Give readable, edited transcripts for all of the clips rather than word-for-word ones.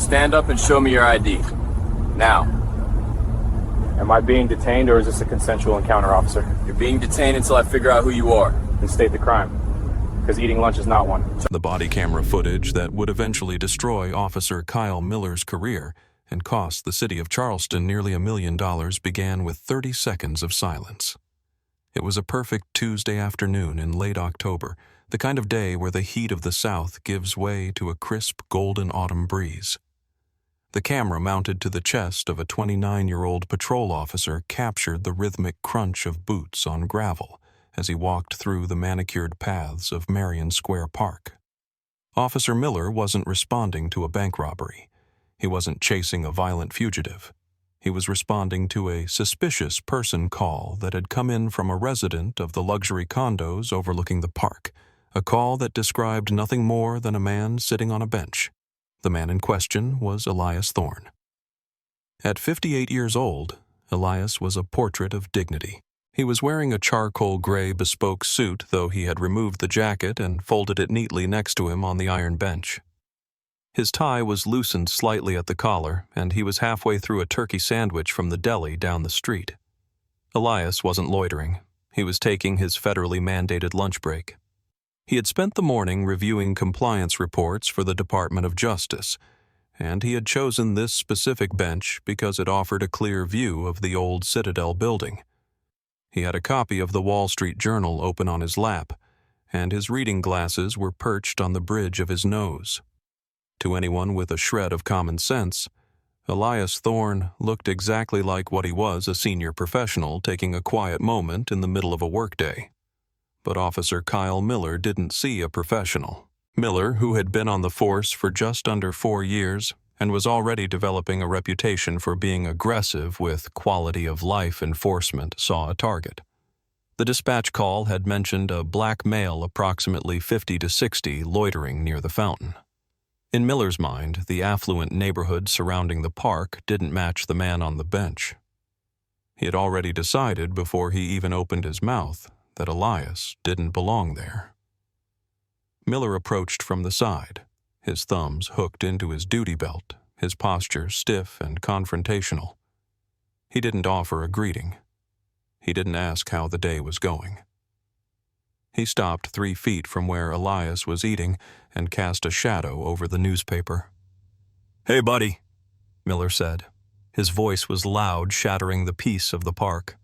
Stand up and show me your ID. Now. Am I being detained or is this a consensual encounter, officer? You're being detained until I figure out who you are. Then state the crime. Because eating lunch is not one. The body camera footage that would eventually destroy Officer Kyle Miller's career and cost the city of Charleston nearly $1 million began with 30 seconds of silence. It was a perfect Tuesday afternoon in late October, the kind of day where the heat of the South gives way to a crisp golden autumn breeze. The camera mounted to the chest of a 29-year-old patrol officer captured the rhythmic crunch of boots on gravel as he walked through the manicured paths of Marion Square Park. Officer Miller wasn't responding to a bank robbery. He wasn't chasing a violent fugitive. He was responding to a suspicious person call that had come in from a resident of the luxury condos overlooking the park, a call that described nothing more than a man sitting on a bench. The man in question was Elias Thorne. At 58 years old, Elias was a portrait of dignity. He was wearing a charcoal gray bespoke suit, though he had removed the jacket and folded it neatly next to him on the iron bench. His tie was loosened slightly at the collar, and he was halfway through a turkey sandwich from the deli down the street. Elias wasn't loitering. He was taking his federally mandated lunch break. He had spent the morning reviewing compliance reports for the Department of Justice, and he had chosen this specific bench because it offered a clear view of the old Citadel building. He had a copy of the Wall Street Journal open on his lap, and his reading glasses were perched on the bridge of his nose. To anyone with a shred of common sense, Elias Thorne looked exactly like what he was, a senior professional taking a quiet moment in the middle of a workday. But Officer Kyle Miller didn't see a professional. Miller, who had been on the force for just under 4 years and was already developing a reputation for being aggressive with quality-of-life enforcement, saw a target. The dispatch call had mentioned a black male approximately 50 to 60 loitering near the fountain. In Miller's mind, the affluent neighborhood surrounding the park didn't match the man on the bench. He had already decided before he even opened his mouth that Elias didn't belong there. Miller approached from the side, his thumbs hooked into his duty belt, his posture stiff and confrontational. He didn't offer a greeting. He didn't ask how the day was going. He stopped 3 feet from where Elias was eating and cast a shadow over the newspaper. "Hey, buddy," Miller said. His voice was loud, shattering the peace of the park.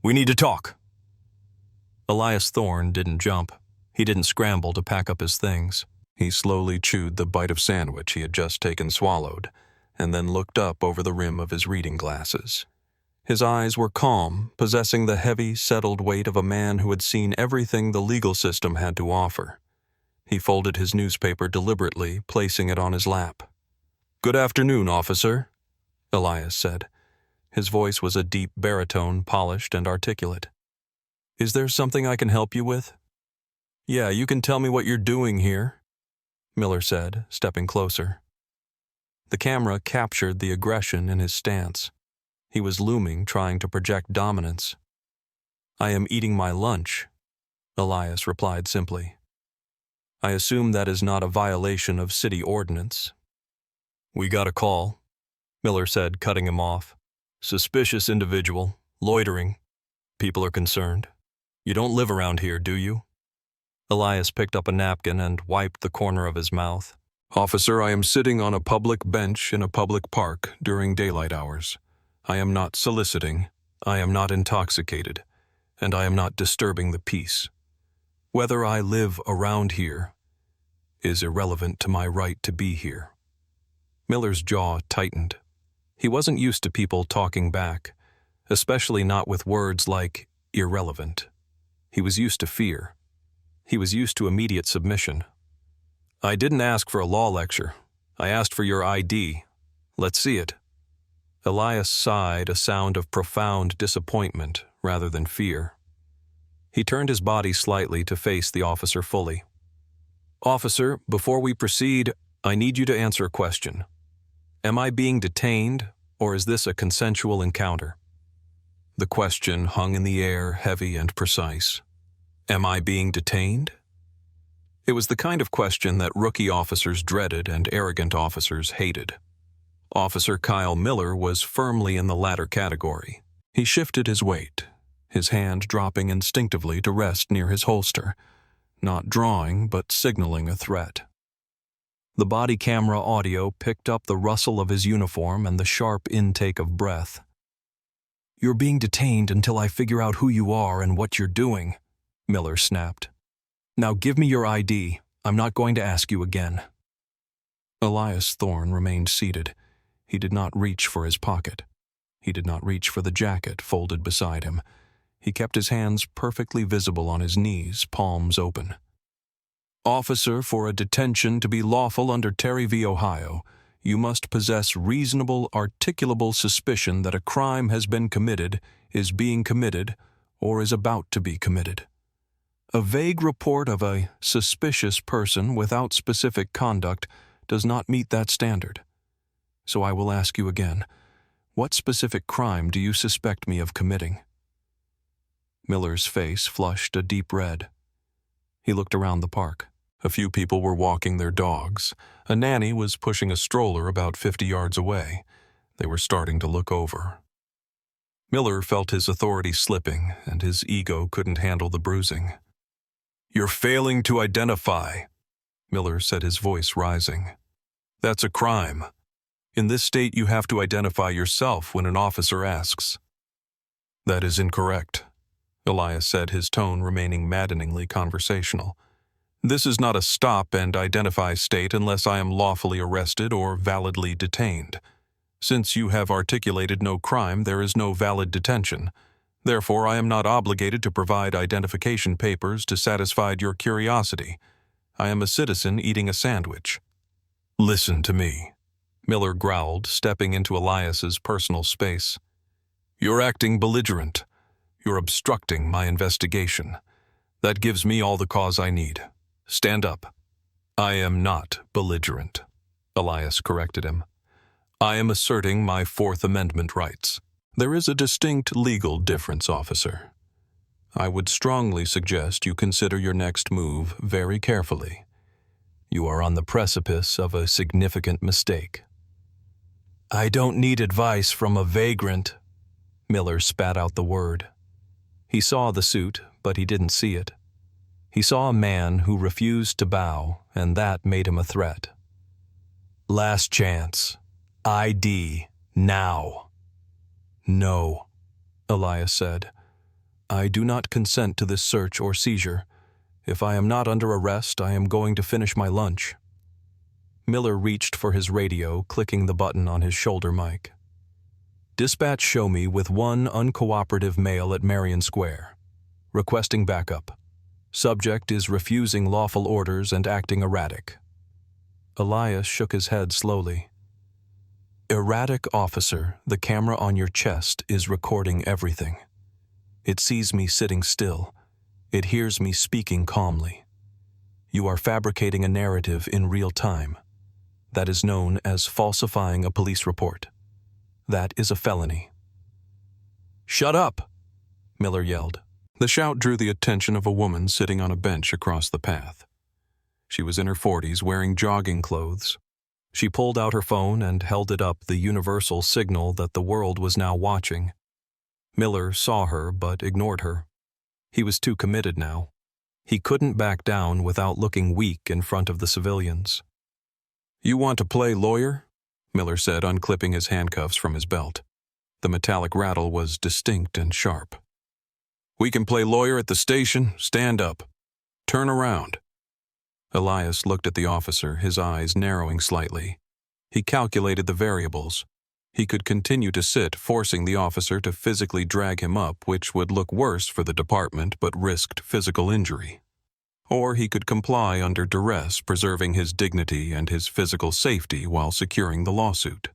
"We need to talk." Elias Thorne didn't jump. He didn't scramble to pack up his things. He slowly chewed the bite of sandwich he had just taken swallowed, and then looked up over the rim of his reading glasses. His eyes were calm, possessing the heavy, settled weight of a man who had seen everything the legal system had to offer. He folded his newspaper deliberately, placing it on his lap. "Good afternoon, officer," Elias said. His voice was a deep baritone, polished and articulate. "Is there something I can help you with?" "Yeah, you can tell me what you're doing here," Miller said, stepping closer. The camera captured the aggression in his stance. He was looming, trying to project dominance. "I am eating my lunch," Elias replied simply. "I assume that is not a violation of city ordinance." "We got a call," Miller said, cutting him off. "Suspicious individual, loitering. People are concerned. You don't live around here, do you?" Elias picked up a napkin and wiped the corner of his mouth. "Officer, I am sitting on a public bench in a public park during daylight hours. I am not soliciting, I am not intoxicated, and I am not disturbing the peace. Whether I live around here is irrelevant to my right to be here." Miller's jaw tightened. He wasn't used to people talking back, especially not with words like irrelevant. He was used to fear. He was used to immediate submission. "I didn't ask for a law lecture. I asked for your ID. Let's see it." Elias sighed, a sound of profound disappointment rather than fear. He turned his body slightly to face the officer fully. "Officer, before we proceed, I need you to answer a question. Am I being detained, or is this a consensual encounter?" The question hung in the air, heavy and precise. Am I being detained? It was the kind of question that rookie officers dreaded and arrogant officers hated. Officer Kyle Miller was firmly in the latter category. He shifted his weight, his hand dropping instinctively to rest near his holster, not drawing but signaling a threat. The body camera audio picked up the rustle of his uniform and the sharp intake of breath. "You're being detained until I figure out who you are and what you're doing," Miller snapped. "Now give me your ID. I'm not going to ask you again." Elias Thorne remained seated. He did not reach for his pocket. He did not reach for the jacket folded beside him. He kept his hands perfectly visible on his knees, palms open. "Officer, for a detention to be lawful under Terry v. Ohio, you must possess reasonable, articulable suspicion that a crime has been committed, is being committed, or is about to be committed. A vague report of a suspicious person without specific conduct does not meet that standard. So I will ask you again, what specific crime do you suspect me of committing?" Miller's face flushed a deep red. He looked around the park. A few people were walking their dogs. A nanny was pushing a stroller about 50 yards away. They were starting to look over. Miller felt his authority slipping, and his ego couldn't handle the bruising. "You're failing to identify," Miller said, his voice rising. "That's a crime. In this state, you have to identify yourself when an officer asks." "That is incorrect," Elias said, his tone remaining maddeningly conversational. "This is not a stop and identify state unless I am lawfully arrested or validly detained. Since you have articulated no crime, there is no valid detention. Therefore, I am not obligated to provide identification papers to satisfy your curiosity. I am a citizen eating a sandwich." "Listen to me," Miller growled, stepping into Elias's personal space. "You're acting belligerent. You're obstructing my investigation. That gives me all the cause I need. Stand up." "I am not belligerent," Elias corrected him. "I am asserting my Fourth Amendment rights. There is a distinct legal difference, officer. I would strongly suggest you consider your next move very carefully. You are on the precipice of a significant mistake." "I don't need advice from a vagrant," Miller spat out the word. He saw the suit, but he didn't see it. He saw a man who refused to bow, and that made him a threat. "Last chance. ID. Now." "No," Elias said. "I do not consent to this search or seizure. If I am not under arrest, I am going to finish my lunch." Miller reached for his radio, clicking the button on his shoulder mic. "Dispatch show me with one uncooperative male at Marion Square. Requesting backup. Subject is refusing lawful orders and acting erratic." Elias shook his head slowly. "Erratic, officer, the camera on your chest is recording everything. It sees me sitting still. It hears me speaking calmly. You are fabricating a narrative in real time. That is known as falsifying a police report. That is a felony." "Shut up!" Miller yelled. The shout drew the attention of a woman sitting on a bench across the path. She was in her 40s, wearing jogging clothes. She pulled out her phone and held it up, the universal signal that the world was now watching. Miller saw her but ignored her. He was too committed now. He couldn't back down without looking weak in front of the civilians. "You want to play lawyer?" Miller said, unclipping his handcuffs from his belt. The metallic rattle was distinct and sharp. "We can play lawyer at the station. Stand up. Turn around." Elias looked at the officer, his eyes narrowing slightly. He calculated the variables. He could continue to sit, forcing the officer to physically drag him up, which would look worse for the department but risked physical injury. Or he could comply under duress, preserving his dignity and his physical safety while securing the lawsuit.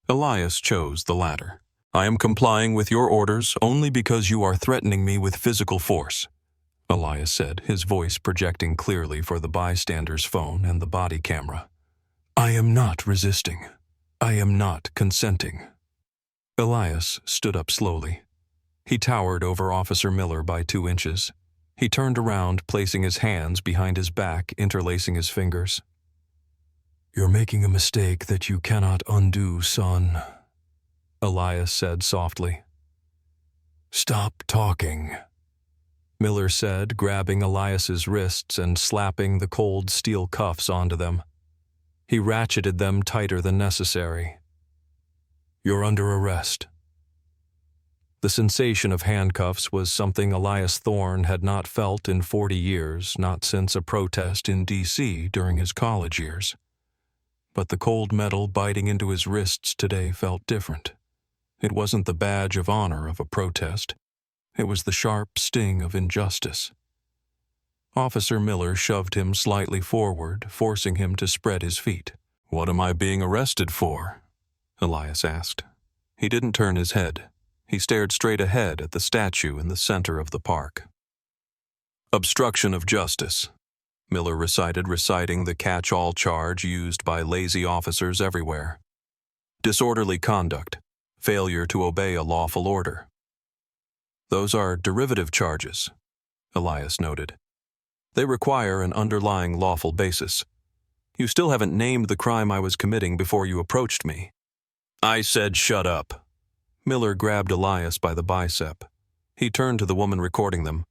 Elias chose the latter. "I am complying with your orders only because you are threatening me with physical force," Elias said, his voice projecting clearly for the bystander's phone and the body camera. "I am not resisting. I am not consenting." Elias stood up slowly. He towered over Officer Miller by 2 inches. He turned around, placing his hands behind his back, interlacing his fingers. "You're making a mistake that you cannot undo, son," Elias said softly. "Stop talking," Miller said, grabbing Elias's wrists and slapping the cold steel cuffs onto them. He ratcheted them tighter than necessary. "You're under arrest." The sensation of handcuffs was something Elias Thorne had not felt in 40 years, not since a protest in D.C. during his college years. But the cold metal biting into his wrists today felt different. It wasn't the badge of honor of a protest. It was the sharp sting of injustice. Officer Miller shoved him slightly forward, forcing him to spread his feet. "What am I being arrested for?" Elias asked. He didn't turn his head. He stared straight ahead at the statue in the center of the park. "Obstruction of justice," Miller reciting the catch-all charge used by lazy officers everywhere. "Disorderly conduct, failure to obey a lawful order." "Those are derivative charges," Elias noted. "They require an underlying lawful basis. You still haven't named the crime I was committing before you approached me." "I said shut up." Miller grabbed Elias by the bicep. He turned to the woman recording them.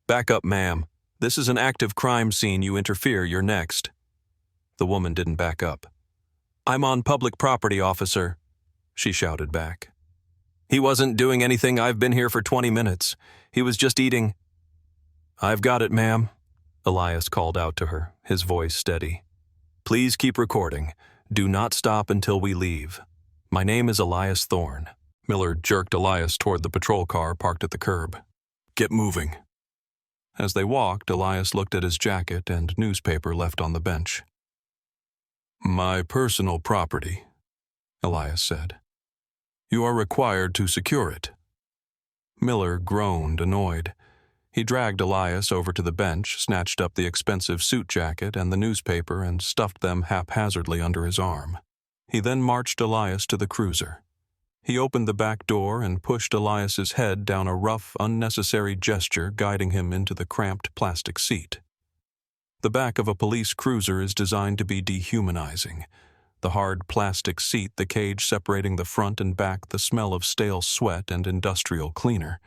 "Back up, ma'am. This is an active crime scene. You interfere, you're next." The woman didn't back up. "I'm on public property, officer," she shouted back. "He wasn't doing anything. I've been here for 20 minutes. He was just eating." "I've got it, ma'am," Elias called out to her, his voice steady. "Please keep recording. Do not stop until we leave. My name is Elias Thorne." Miller jerked Elias toward the patrol car parked at the curb. "Get moving." As they walked, Elias looked at his jacket and newspaper left on the bench. "My personal property," Elias said. "You are required to secure it." Miller groaned, annoyed. He dragged Elias over to the bench, snatched up the expensive suit jacket and the newspaper and stuffed them haphazardly under his arm. He then marched Elias to the cruiser. He opened the back door and pushed Elias's head down a rough, unnecessary gesture, guiding him into the cramped plastic seat. The back of a police cruiser is designed to be dehumanizing. The hard plastic seat, the cage separating the front and back, the smell of stale sweat and industrial cleaner.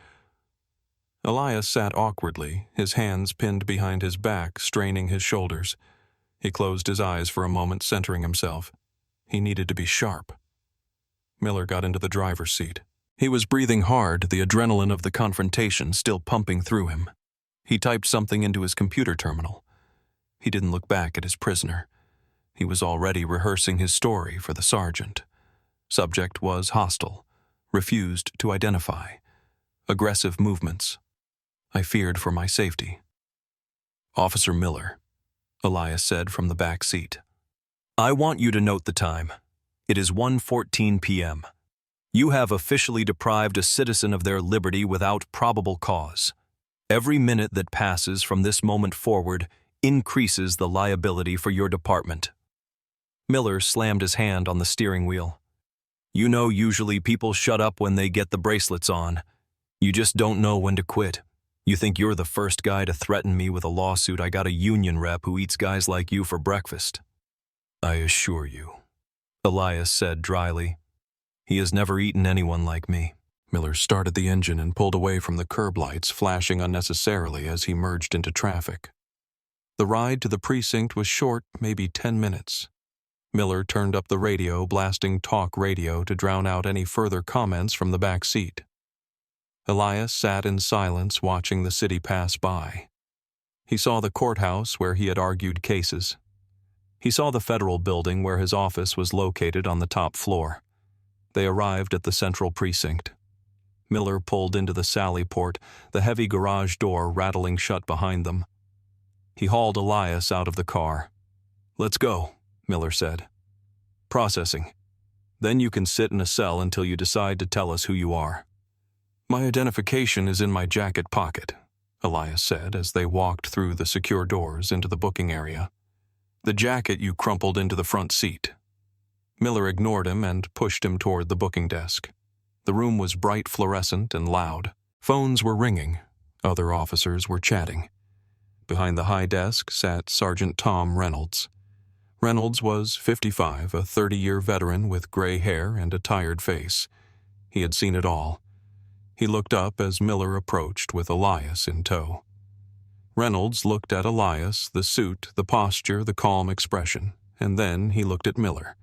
Elias sat awkwardly, his hands pinned behind his back, straining his shoulders. He closed his eyes for a moment, centering himself. He needed to be sharp. Miller got into the driver's seat. He was breathing hard, the adrenaline of the confrontation still pumping through him. He typed something into his computer terminal. He didn't look back at his prisoner. He was already rehearsing his story for the sergeant. Subject was hostile, refused to identify. Aggressive movements. I feared for my safety. "Officer Miller," Elias said from the back seat. "I want you to note the time. It is 1:14 p.m. You have officially deprived a citizen of their liberty without probable cause. Every minute that passes from this moment forward increases the liability for your department." Miller slammed his hand on the steering wheel. "You know, usually people shut up when they get the bracelets on. You just don't know when to quit. You think you're the first guy to threaten me with a lawsuit. I got a union rep who eats guys like you for breakfast." "I assure you," Elias said dryly, "he has never eaten anyone like me." Miller started the engine and pulled away from the curb lights, flashing unnecessarily as he merged into traffic. The ride to the precinct was short, maybe 10 minutes. Miller turned up the radio, blasting talk radio to drown out any further comments from the back seat. Elias sat in silence, watching the city pass by. He saw the courthouse where he had argued cases. He saw the federal building where his office was located on the top floor. They arrived at the central precinct. Miller pulled into the sally port, the heavy garage door rattling shut behind them. He hauled Elias out of the car. "Let's go," Miller said. "Processing. Then you can sit in a cell until you decide to tell us who you are." "My identification is in my jacket pocket," Elias said as they walked through the secure doors into the booking area. "The jacket you crumpled into the front seat." Miller ignored him and pushed him toward the booking desk. The room was bright fluorescent and loud. Phones were ringing. Other officers were chatting. Behind the high desk sat Sergeant Tom Reynolds. Reynolds was 55, a 30-year veteran with gray hair and a tired face. He had seen it all. He looked up as Miller approached with Elias in tow. Reynolds looked at Elias, the suit, the posture, the calm expression, and then he looked at Miller.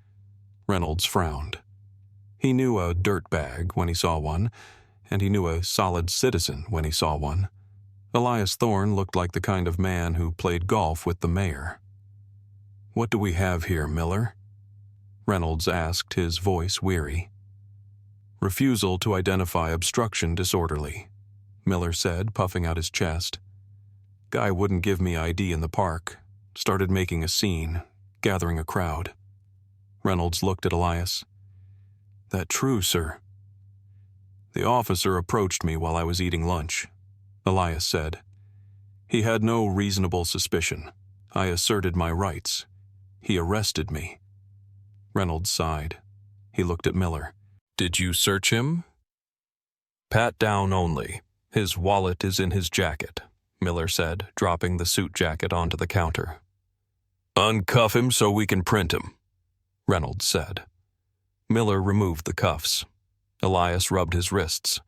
Reynolds frowned. He knew a dirtbag when he saw one, and he knew a solid citizen when he saw one. Elias Thorne looked like the kind of man who played golf with the mayor. "What do we have here, Miller?" Reynolds asked, his voice weary. "Refusal to identify obstruction disorderly," Miller said, puffing out his chest. "Guy wouldn't give me ID in the park. Started making a scene, gathering a crowd." Reynolds looked at Elias. "That true, sir?" "The officer approached me while I was eating lunch," Elias said. "He had no reasonable suspicion. I asserted my rights. He arrested me." Reynolds sighed. He looked at Miller. "Did you search him?" "Pat down only. His wallet is in his jacket," Miller said, dropping the suit jacket onto the counter. "Uncuff him so we can print him," Reynolds said. Miller removed the cuffs. Elias rubbed his wrists.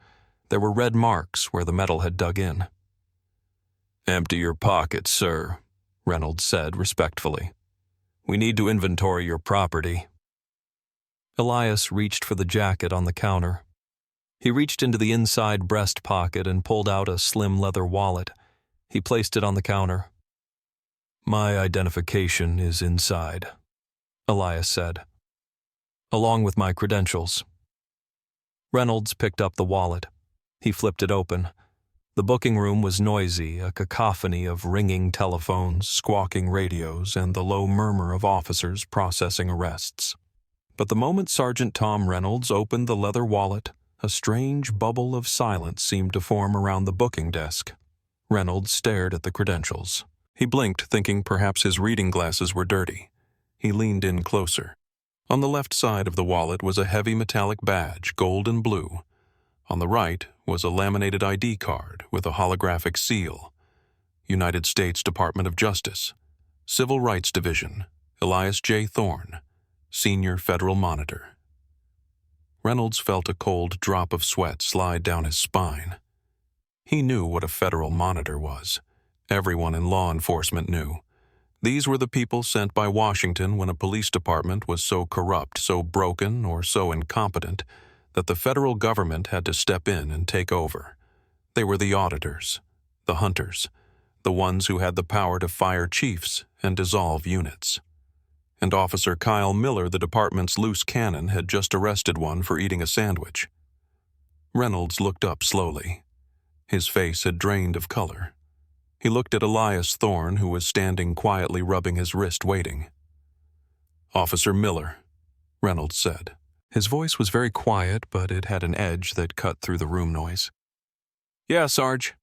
There were red marks where the metal had dug in. "Empty your pockets, sir," Reynolds said respectfully. "We need to inventory your property." Elias reached for the jacket on the counter. He reached into the inside breast pocket and pulled out a slim leather wallet. He placed it on the counter. "My identification is inside," Elias said, "along with my credentials." Reynolds picked up the wallet. He flipped it open. The booking room was noisy, a cacophony of ringing telephones, squawking radios, and the low murmur of officers processing arrests. But the moment Sergeant Tom Reynolds opened the leather wallet, a strange bubble of silence seemed to form around the booking desk. Reynolds stared at the credentials. He blinked, thinking perhaps his reading glasses were dirty. He leaned in closer. On the left side of the wallet was a heavy metallic badge, gold and blue. On the right was a laminated ID card with a holographic seal. United States Department of Justice, Civil Rights Division, Elias J. Thorne, Senior Federal Monitor. Reynolds felt a cold drop of sweat slide down his spine. He knew what a federal monitor was. Everyone in law enforcement knew. These were the people sent by Washington when a police department was so corrupt, so broken, or so incompetent that the federal government had to step in and take over. They were the auditors, the hunters, the ones who had the power to fire chiefs and dissolve units. And Officer Kyle Miller, the department's loose cannon, had just arrested one for eating a sandwich. Reynolds looked up slowly. His face had drained of color. He looked at Elias Thorne, who was standing quietly rubbing his wrist waiting. "Officer Miller," Reynolds said. His voice was very quiet, but it had an edge that cut through the room noise. "Yeah, Sarge."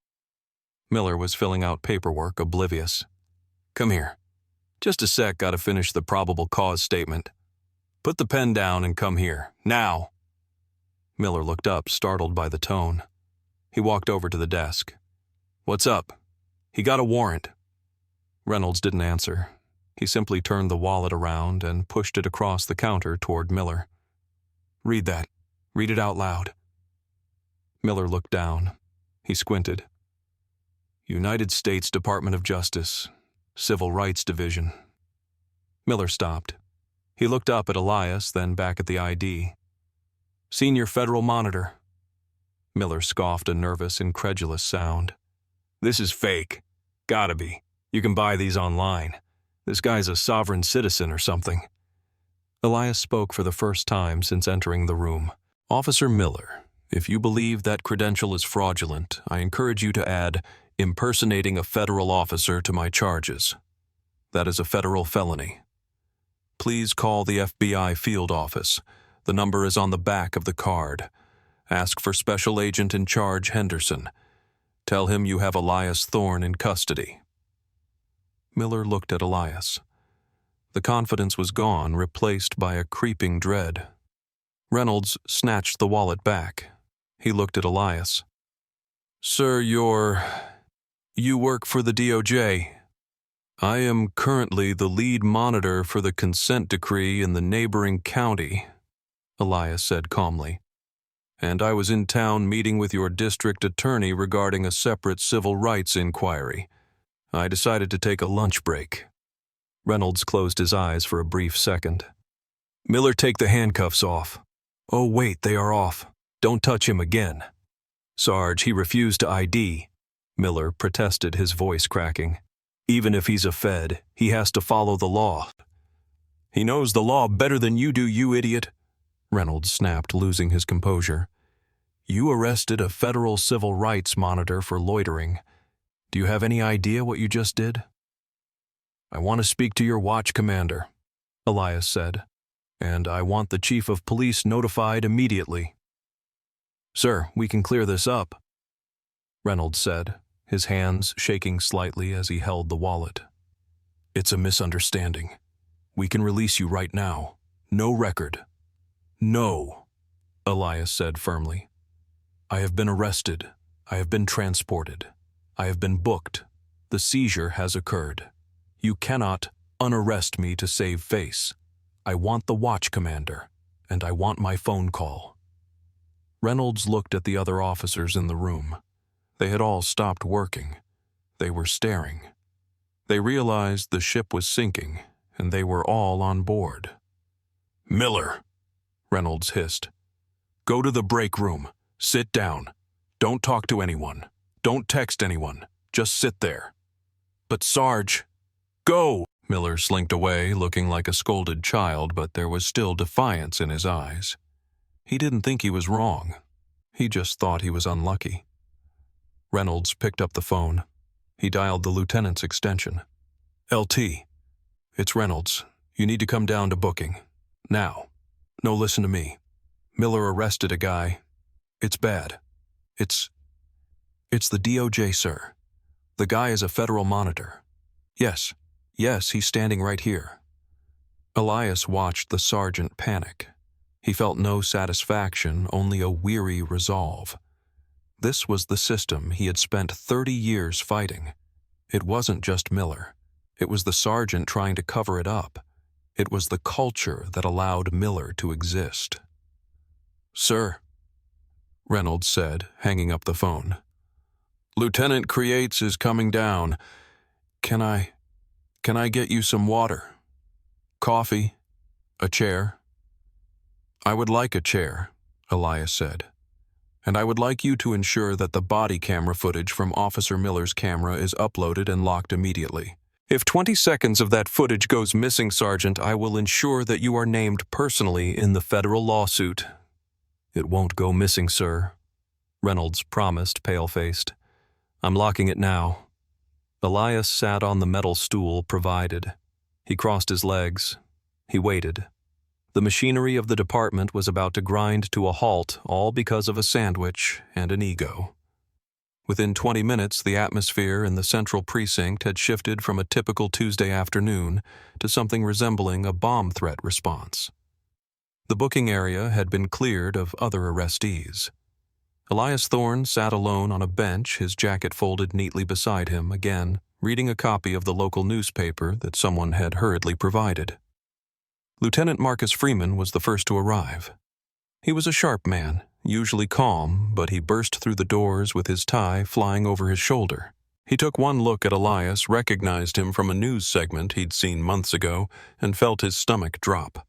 Miller was filling out paperwork, oblivious. "Come here. Just a sec, gotta finish the probable cause statement. Put the pen down and come here. Now!" Miller looked up, startled by the tone. He walked over to the desk. "What's up?" "He got a warrant." Reynolds didn't answer. He simply turned the wallet around and pushed it across the counter toward Miller. "Read that. Read it out loud." Miller looked down. He squinted. "United States Department of Justice, Civil Rights Division." Miller stopped. He looked up at Elias, then back at the ID. "Senior Federal Monitor." Miller scoffed a nervous, incredulous sound. "This is fake. Gotta be. You can buy these online. This guy's a sovereign citizen or something." Elias spoke for the first time since entering the room. "Officer Miller, if you believe that credential is fraudulent, I encourage you to add impersonating a federal officer to my charges. That is a federal felony. Please call the FBI field office. The number is on the back of the card. Ask for Special Agent in Charge Henderson. Tell him you have Elias Thorne in custody." Miller looked at Elias. The confidence was gone, replaced by a creeping dread. Reynolds snatched the wallet back. He looked at Elias. "Sir, you work for the DOJ." I am currently the lead monitor for the consent decree in the neighboring county, Elias said calmly. And I was in town meeting with your district attorney regarding a separate civil rights inquiry. I decided to take a lunch break. Reynolds closed his eyes for a brief second. Miller, take the handcuffs off. Oh, wait, they are off. Don't touch him again. Sarge, he refused to ID. Miller protested, his voice cracking. Even if he's a Fed, he has to follow the law. He knows the law better than you do, you idiot, Reynolds snapped, losing his composure. You arrested a federal civil rights monitor for loitering. Do you have any idea what you just did? I want to speak to your watch commander, Elias said, and I want the chief of police notified immediately. Sir, we can clear this up, Reynolds said, his hands shaking slightly as he held the wallet. It's a misunderstanding. We can release you right now. No record. No, Elias said firmly. I have been arrested. I have been transported. I have been booked. The seizure has occurred. You cannot unarrest me to save face. I want the watch commander, and I want my phone call. Reynolds looked at the other officers in the room. They had all stopped working. They were staring. They realized the ship was sinking, and they were all on board. Miller, Reynolds hissed. Go to the break room. Sit down. Don't talk to anyone. Don't text anyone. Just sit there. But Sarge, go! Miller slinked away, looking like a scolded child, but there was still defiance in his eyes. He didn't think he was wrong. He just thought he was unlucky. Reynolds picked up the phone. He dialed the lieutenant's extension. LT. It's Reynolds. You need to come down to booking. Now. No, listen to me. Miller arrested a guy. It's bad. It's the DOJ, sir. The guy is a federal monitor. Yes, he's standing right here. Elias watched the sergeant panic. He felt no satisfaction, only a weary resolve. This was the system he had spent 30 years fighting. It wasn't just Miller. It was the sergeant trying to cover it up. It was the culture that allowed Miller to exist. Sir, Reynolds said, hanging up the phone. Lieutenant Creates is coming down. Can I get you some water? Coffee? A chair? I would like a chair, Elias said. And I would like you to ensure that the body camera footage from Officer Miller's camera is uploaded and locked immediately. If 20 seconds of that footage goes missing, Sergeant, I will ensure that you are named personally in the federal lawsuit. It won't go missing, sir, Reynolds promised, pale-faced. I'm locking it now. Elias sat on the metal stool provided. He crossed his legs. He waited. The machinery of the department was about to grind to a halt, all because of a sandwich and an ego. Within 20 minutes, the atmosphere in the central precinct had shifted from a typical Tuesday afternoon to something resembling a bomb threat response. The booking area had been cleared of other arrestees. Elias Thorne sat alone on a bench, his jacket folded neatly beside him, again, reading a copy of the local newspaper that someone had hurriedly provided. Lieutenant Marcus Freeman was the first to arrive. He was a sharp man, usually calm, but he burst through the doors with his tie flying over his shoulder. He took one look at Elias, recognized him from a news segment he'd seen months ago, and felt his stomach drop.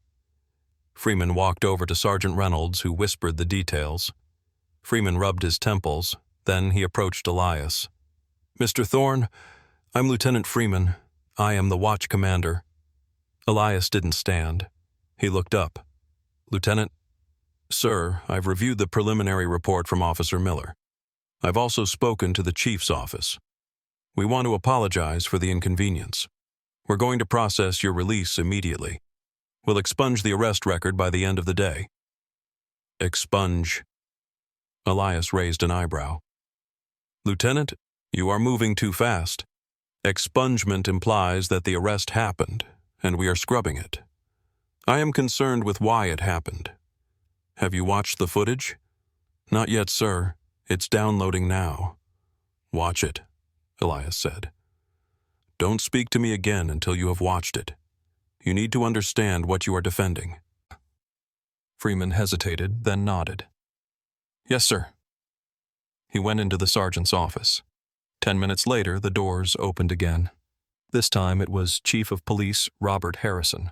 Freeman walked over to Sergeant Reynolds, who whispered the details. Freeman rubbed his temples, then he approached Elias. Mr. Thorne, I'm Lieutenant Freeman. I am the watch commander. Elias didn't stand. He looked up. Lieutenant, sir, I've reviewed the preliminary report from Officer Miller. I've also spoken to the chief's office. We want to apologize for the inconvenience. We're going to process your release immediately. We'll expunge the arrest record by the end of the day. Expunge. Elias raised an eyebrow. Lieutenant, you are moving too fast. Expungement implies that the arrest happened, and we are scrubbing it. I am concerned with why it happened. Have you watched the footage? Not yet, sir. It's downloading now. Watch it, Elias said. Don't speak to me again until you have watched it. You need to understand what you are defending. Freeman hesitated, then nodded. Yes, sir. He went into the sergeant's office. 10 minutes later, the doors opened again. This time it was Chief of Police Robert Harrison.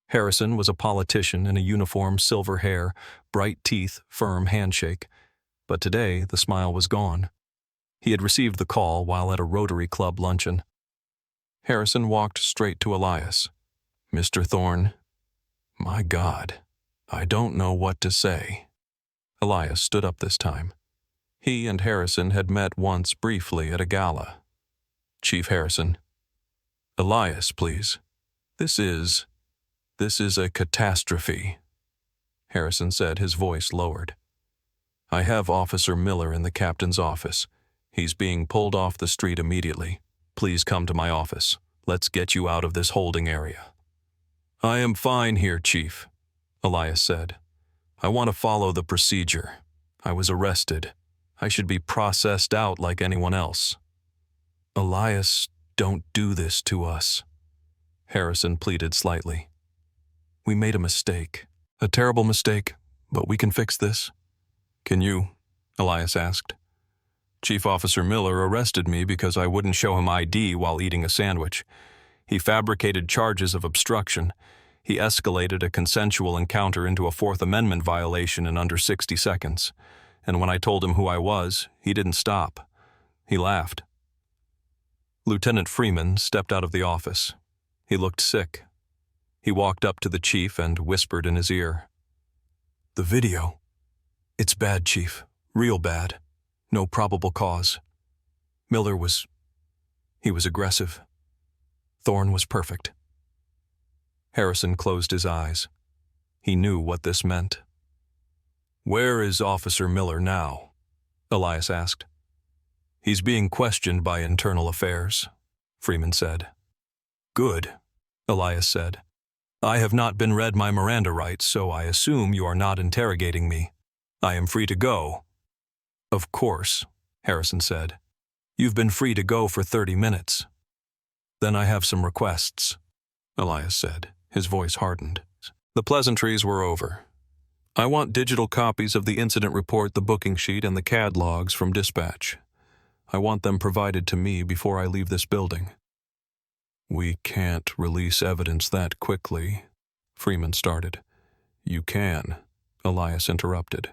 Harrison was a politician in a uniform, silver hair, bright teeth, firm handshake. But today the smile was gone. He had received the call while at a Rotary Club luncheon. Harrison walked straight to Elias. Mr. Thorne, my God, I don't know what to say. Elias stood up this time. He and Harrison had met once briefly at a gala. Chief Harrison. Elias, please. This is a catastrophe, Harrison said, his voice lowered. I have Officer Miller in the captain's office. He's being pulled off the street immediately. Please come to my office. Let's get you out of this holding area. I am fine here, Chief, Elias said. I want to follow the procedure. I was arrested. I should be processed out like anyone else. Elias, don't do this to us, Harrison pleaded slightly. We made a mistake. A terrible mistake, but we can fix this. Can you? Elias asked. Chief Officer Miller arrested me because I wouldn't show him ID while eating a sandwich. He fabricated charges of obstruction. He escalated a consensual encounter into a Fourth Amendment violation in under 60 seconds. And when I told him who I was, he didn't stop. He laughed. Lieutenant Freeman stepped out of the office. He looked sick. He walked up to the chief and whispered in his ear. The video. It's bad, Chief. Real bad. No probable cause. Miller was aggressive. Thorne was perfect. Harrison closed his eyes. He knew what this meant. Where is Officer Miller now? Elias asked. He's being questioned by Internal Affairs, Freeman said. Good, Elias said. I have not been read my Miranda rights, so I assume you are not interrogating me. I am free to go. Of course, Harrison said. You've been free to go for 30 minutes. Then I have some requests, Elias said. His voice hardened. The pleasantries were over. I want digital copies of the incident report, the booking sheet, and the CAD logs from dispatch. I want them provided to me before I leave this building. We can't release evidence that quickly, Freeman started. You can, Elias interrupted.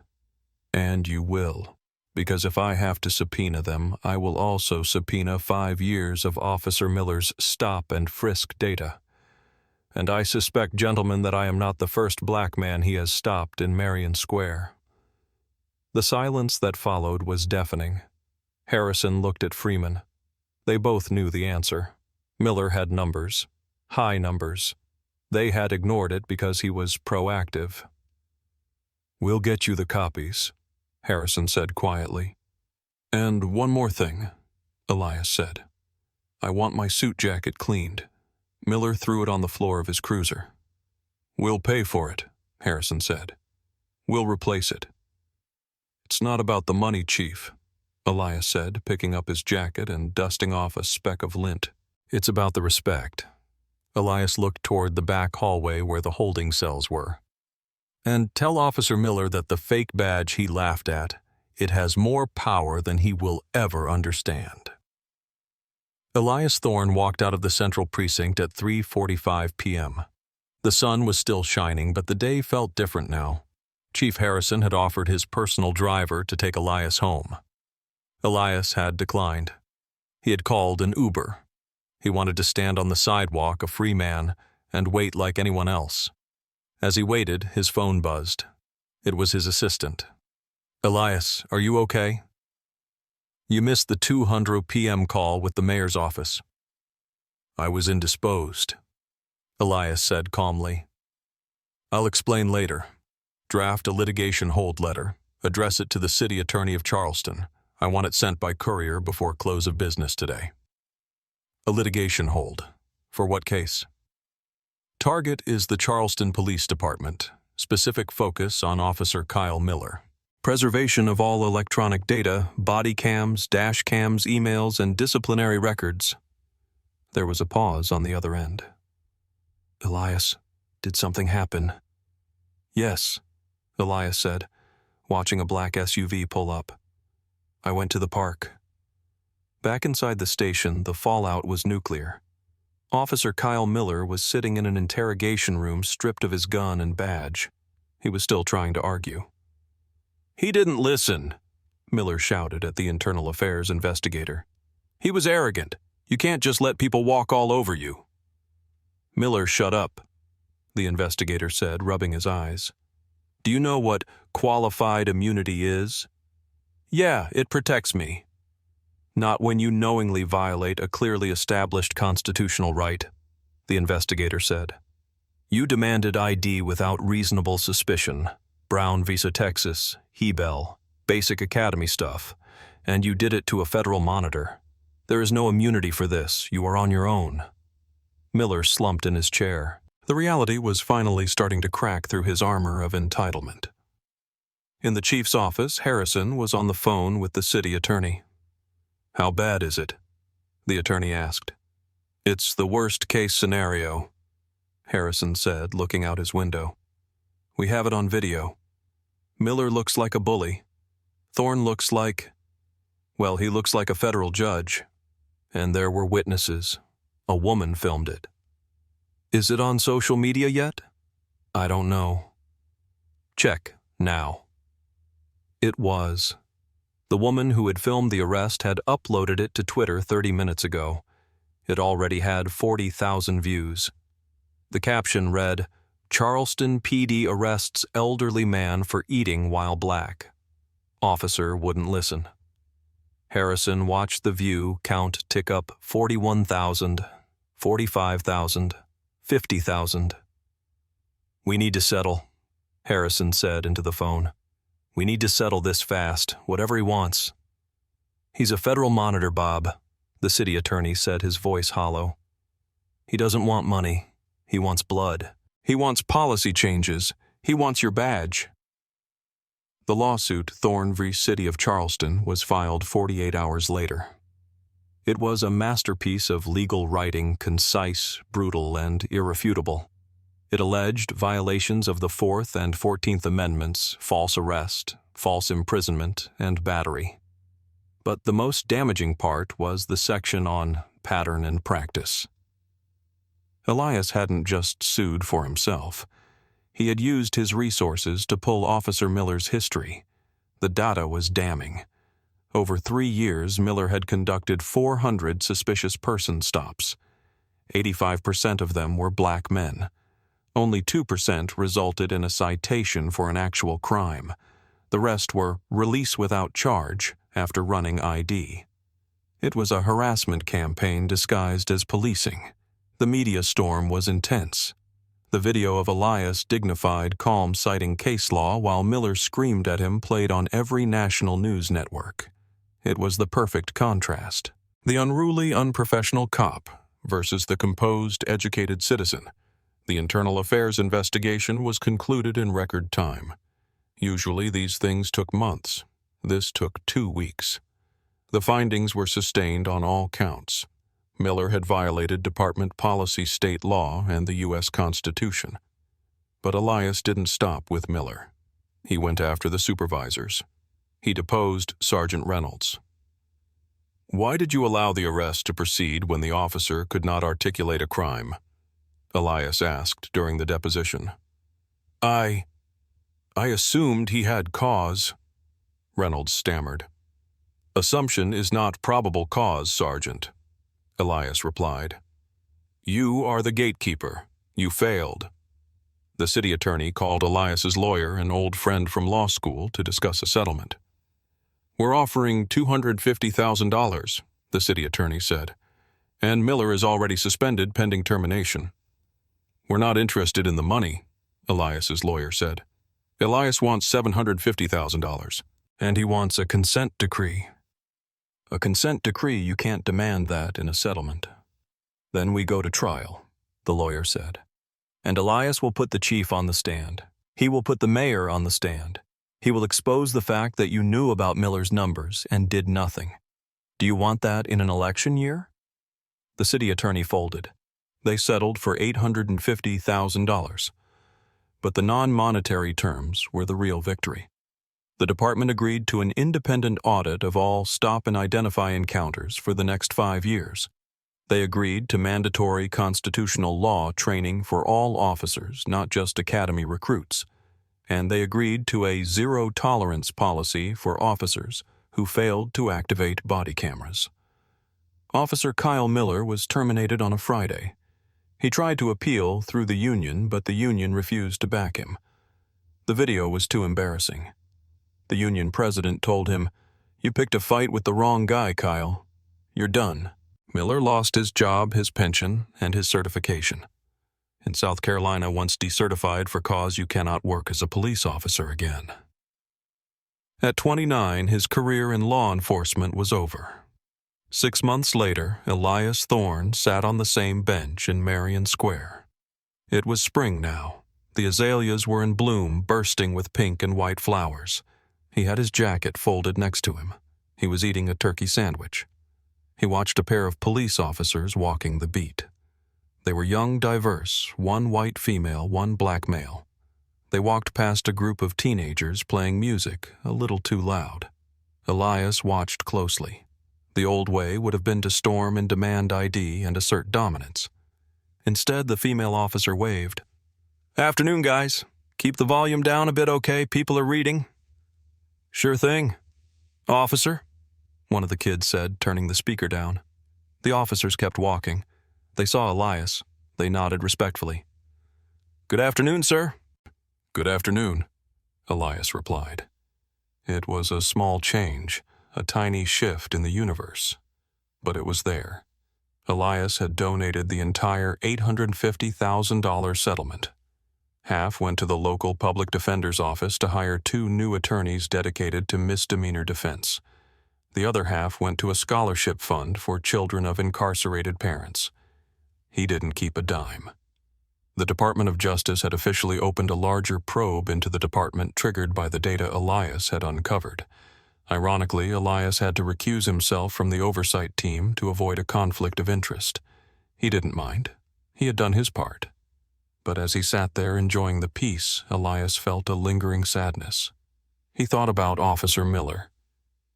And you will, because if I have to subpoena them, I will also subpoena 5 years of Officer Miller's stop and frisk data. And I suspect, gentlemen, that I am not the first black man he has stopped in Marion Square. The silence that followed was deafening. Harrison looked at Freeman. They both knew the answer. Miller had numbers, high numbers. They had ignored it because he was proactive. We'll get you the copies, Harrison said quietly. And one more thing, Elias said. I want my suit jacket cleaned. Miller threw it on the floor of his cruiser. We'll pay for it, Harrison said. We'll replace it. It's not about the money, Chief, Elias said, picking up his jacket and dusting off a speck of lint. It's about the respect. Elias looked toward the back hallway where the holding cells were. And tell Officer Miller that the fake badge he laughed at, it has more power than he will ever understand. Elias Thorne walked out of the central precinct at 3:45 p.m. The sun was still shining, but the day felt different now. Chief Harrison had offered his personal driver to take Elias home. Elias had declined. He had called an Uber. He wanted to stand on the sidewalk, a free man, and wait like anyone else. As he waited, his phone buzzed. It was his assistant. Elias, are you okay? You missed the 2:00 p.m. call with the mayor's office. I was indisposed, Elias said calmly. I'll explain later. Draft a litigation hold letter. Address it to the city attorney of Charleston. I want it sent by courier before close of business today. A litigation hold. For what case? Target is the Charleston Police Department. Specific focus on Officer Kyle Miller. Preservation of all electronic data, body cams, dash cams, emails, and disciplinary records. There was a pause on the other end. "Elias, did something happen?" "Yes," Elias said, watching a black SUV pull up. "I went to the park." Back inside the station, the fallout was nuclear. Officer Kyle Miller was sitting in an interrogation room stripped of his gun and badge. He was still trying to argue. "He didn't listen," Miller shouted at the internal affairs investigator. "He was arrogant. You can't just let people walk all over you." "Miller, shut up," the investigator said, rubbing his eyes. "Do you know what qualified immunity is?" "Yeah, it protects me." "Not when you knowingly violate a clearly established constitutional right," the investigator said. "You demanded ID without reasonable suspicion. Brown visa Texas, Hebel, basic academy stuff, and you did it to a federal monitor. There is no immunity for this. You are on your own." Miller slumped in his chair. The reality was finally starting to crack through his armor of entitlement. In the chief's office, Harrison was on the phone with the city attorney. "How bad is it?" the attorney asked. "It's the worst-case scenario," Harrison said, looking out his window. "We have it on video. Miller looks like a bully. Thorne looks like... well, he looks like a federal judge. And there were witnesses. A woman filmed it. Is it on social media yet? I don't know. Check, now." It was. The woman who had filmed the arrest had uploaded it to Twitter 30 minutes ago. It already had 40,000 views. The caption read, "Charleston PD arrests elderly man for eating while black. Officer wouldn't listen." Harrison watched the view count tick up 41,000, 45,000, 50,000. "We need to settle," Harrison said into the phone. "We need to settle this fast, whatever he wants." "He's a federal monitor, Bob," the city attorney said, his voice hollow. "He doesn't want money. He wants blood. He wants policy changes. He wants your badge." The lawsuit, Thorne v. City of Charleston, was filed 48 hours later. It was a masterpiece of legal writing, concise, brutal, and irrefutable. It alleged violations of the Fourth and 14th Amendments, false arrest, false imprisonment, and battery. But the most damaging part was the section on pattern and practice. Elias hadn't just sued for himself. He had used his resources to pull Officer Miller's history. The data was damning. Over 3 years, Miller had conducted 400 suspicious person stops. 85% of them were black men. Only 2% resulted in a citation for an actual crime. The rest were release without charge after running ID. It was a harassment campaign disguised as policing. The media storm was intense. The video of Elias' dignified, calm citing case law while Miller screamed at him played on every national news network. It was the perfect contrast. The unruly, unprofessional cop versus the composed, educated citizen. The internal affairs investigation was concluded in record time. Usually these things took months. This took 2 weeks. The findings were sustained on all counts. Miller had violated department policy, state law, and the U.S. Constitution. But Elias didn't stop with Miller. He went after the supervisors. He deposed Sergeant Reynolds. "Why did you allow the arrest to proceed when the officer could not articulate a crime?" Elias asked during the deposition. I assumed he had cause," Reynolds stammered. "Assumption is not probable cause, Sergeant," Elias replied. "You are the gatekeeper. You failed." The city attorney called Elias's lawyer, an old friend from law school, to discuss a settlement. "We're offering $250,000, the city attorney said, "and Miller is already suspended pending termination." "We're not interested in the money," Elias's lawyer said. "Elias wants $750,000, and he wants a consent decree." "A consent decree, you can't demand that in a settlement." "Then we go to trial," the lawyer said. "And Elias will put the chief on the stand. He will put the mayor on the stand. He will expose the fact that you knew about Miller's numbers and did nothing. Do you want that in an election year?" The city attorney folded. They settled for $850,000. But the non-monetary terms were the real victory. The department agreed to an independent audit of all stop and identify encounters for the next 5 years. They agreed to mandatory constitutional law training for all officers, not just academy recruits. And they agreed to a zero-tolerance policy for officers who failed to activate body cameras. Officer Kyle Miller was terminated on a Friday. He tried to appeal through the union, but the union refused to back him. The video was too embarrassing. The union president told him, "You picked a fight with the wrong guy, Kyle. You're done." Miller lost his job, his pension, and his certification. In South Carolina, once decertified for cause you cannot work as a police officer again. At 29, his career in law enforcement was over. 6 months later, Elias Thorne sat on the same bench in Marion Square. It was spring now. The azaleas were in bloom, bursting with pink and white flowers. He had his jacket folded next to him. He was eating a turkey sandwich. He watched a pair of police officers walking the beat. They were young, diverse, one white female, one black male. They walked past a group of teenagers playing music, a little too loud. Elias watched closely. The old way would have been to storm and demand ID and assert dominance. Instead, the female officer waved. "Afternoon, guys. Keep the volume down a bit, okay? People are reading." "Sure thing. Officer," one of the kids said, turning the speaker down. The officers kept walking. They saw Elias. They nodded respectfully. "Good afternoon, sir." "Good afternoon," Elias replied. It was a small change, a tiny shift in the universe. But it was there. Elias had donated the entire $850,000 settlement. Half went to the local public defender's office to hire 2 new attorneys dedicated to misdemeanor defense. The other half went to a scholarship fund for children of incarcerated parents. He didn't keep a dime. The Department of Justice had officially opened a larger probe into the department triggered by the data Elias had uncovered. Ironically, Elias had to recuse himself from the oversight team to avoid a conflict of interest. He didn't mind. He had done his part. But as he sat there enjoying the peace, Elias felt a lingering sadness. He thought about Officer Miller.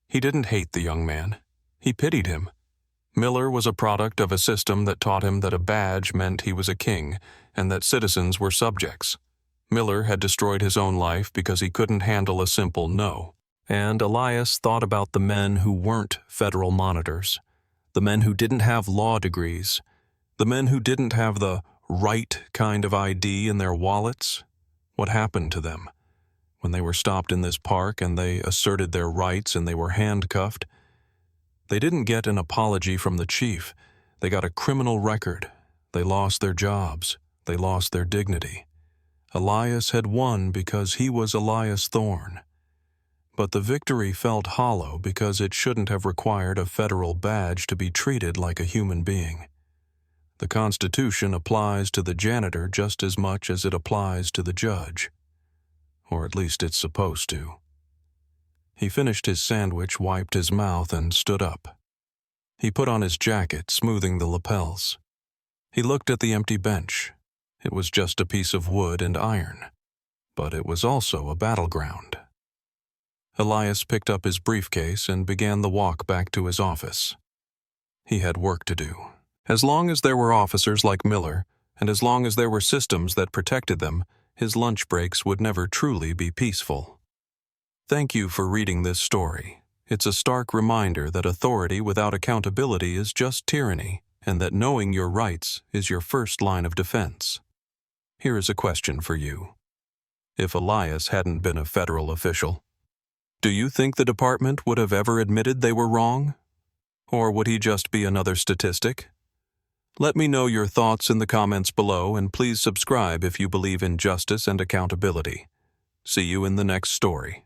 He didn't hate the young man. He pitied him. Miller was a product of a system that taught him that a badge meant he was a king and that citizens were subjects. Miller had destroyed his own life because he couldn't handle a simple no. And Elias thought about the men who weren't federal monitors, the men who didn't have law degrees, the men who didn't have the right kind of ID in their wallets. What happened to them? When they were stopped in this park and they asserted their rights and they were handcuffed, they didn't get an apology from the chief. They got a criminal record. They lost their jobs. They lost their dignity. Elias had won because he was Elias Thorne. But the victory felt hollow because it shouldn't have required a federal badge to be treated like a human being. The Constitution applies to the janitor just as much as it applies to the judge. Or at least it's supposed to. He finished his sandwich, wiped his mouth, and stood up. He put on his jacket, smoothing the lapels. He looked at the empty bench. It was just a piece of wood and iron. But it was also a battleground. Elias picked up his briefcase and began the walk back to his office. He had work to do. As long as there were officers like Miller, and as long as there were systems that protected them, his lunch breaks would never truly be peaceful. Thank you for reading this story. It's a stark reminder that authority without accountability is just tyranny, and that knowing your rights is your first line of defense. Here is a question for you. If Elias hadn't been a federal official, do you think the department would have ever admitted they were wrong? Or would he just be another statistic? Let me know your thoughts in the comments below, and please subscribe if you believe in justice and accountability. See you in the next story.